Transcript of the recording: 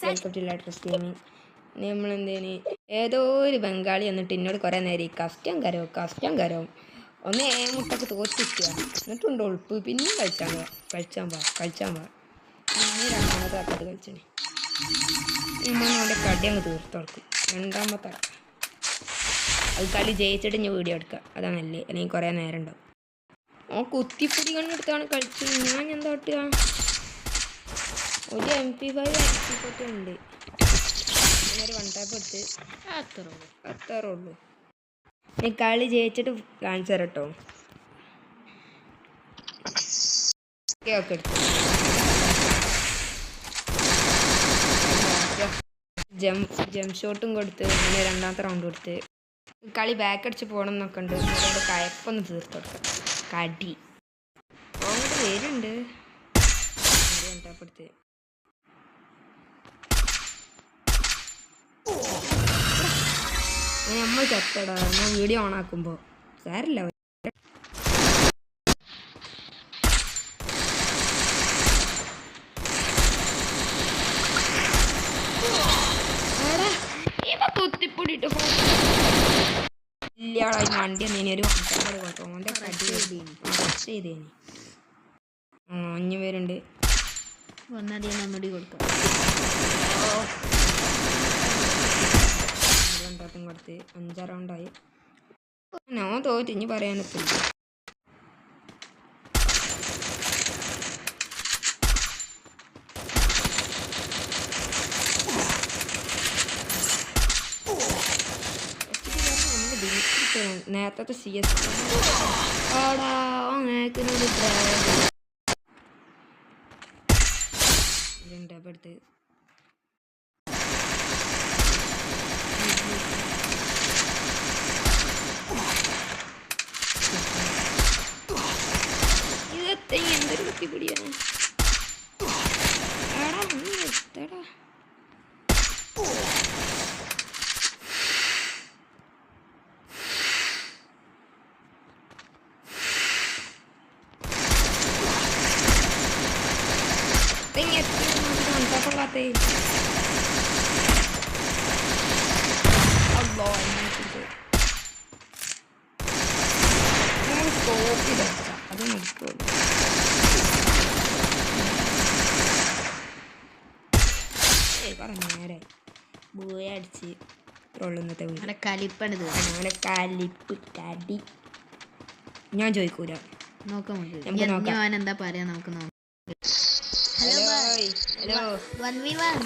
Welcome to Latrus gaming. നമ്മളെന്തേന് ഏതോ ഒരു ബംഗാളി എന്നിട്ട് എന്നോട് കുറേ നേരം കസ്റ്റം കരവും ഒന്ന് മുട്ടൊക്കെ തോറ്റിക്കുക എന്നിട്ടുണ്ട് ഒളിപ്പ് പിന്നെ കളിച്ചാൻ പാ പിന്നെ രണ്ടാമത്തെ ആക്കത് കളിച്ചേ അവൻ്റെ കടി അങ്ങ് തീർത്തോളക്കും. രണ്ടാമത്തെ ആക്ക അത് കളി ജയിച്ചിട്ട് ഞാൻ വീഡിയോ എടുക്കുക, അതാണല്ലേ, അല്ലെങ്കിൽ കുറേ നേരം ഉണ്ടാവും. കുത്തിപ്പൊടി കണ്ടെടുത്താണ് കളിച്ചത്. ഞാൻ എന്താ കിട്ടുക? ഒരു MP5 ആക്ടിവിറ്റി ഉണ്ട്. ഒരു 1 ടാപ്പ് എടുത്ത് അത്രേ ഉള്ളൂ. ഈ കളി ജയിച്ചിട്ട് കാണിച്ചു തരാം കേട്ടോ. ഒക്കെ എടുത്തു ജംപ് ഷോട്ടും കൊടുത്ത് പിന്നെ രണ്ടാമത്തെ റൗണ്ട് കൊടുത്ത് കളി ബാക്ക് അടിച്ച് പോകണം എന്നൊക്കെ ഉണ്ട്. അതുകൊണ്ട് കയപ്പൊന്ന് തീർത്ത് കൊടുക്കാം. കടി അങ്ങോട്ട് വരുന്നുണ്ട്. 1 ടാപ്പ് എടുത്ത് നമ്മൾ ചത്തടാ. ഞാൻ വീഡിയോ ഓൺ ആക്കുമ്പോൾ സാരില്ല. കുത്തിപ്പൊടിയിട്ട് ഇല്ലടാ, ഈ വണ്ടി എന്നേനി ഒരു വണ്ടി കൊടുത്തു. ഓൻ്റെ കടി ചെയ്തേനി. അഞ്ഞ് പേരുണ്ട്. ഒന്നുകൂടി കൊടുക്കാം. കൊടുത്ത് 5 റൗണ്ടായി. ഞാൻ തോറ്റ്. ഇനി പറയാനെത്തില്ല. നേരത്തെ CS എടുത്ത് ഇതെത്ത എന്തൊരു കുത്തിപ്പിടിയാണ്. എടാ കൊള്ളാത്തേ. അത് നടക്കുള്ളൂ. നേരെ ബോയ അടിച്ച് ഇന്നത്തെ വീട് കലിപ്പണിത്. അങ്ങനെ കലിപ്പ് കടി ഞാൻ ചോദിക്കൂല. നോക്കാം എന്താ പറയാ. നമുക്ക് നോക്കാം. Hello 1v1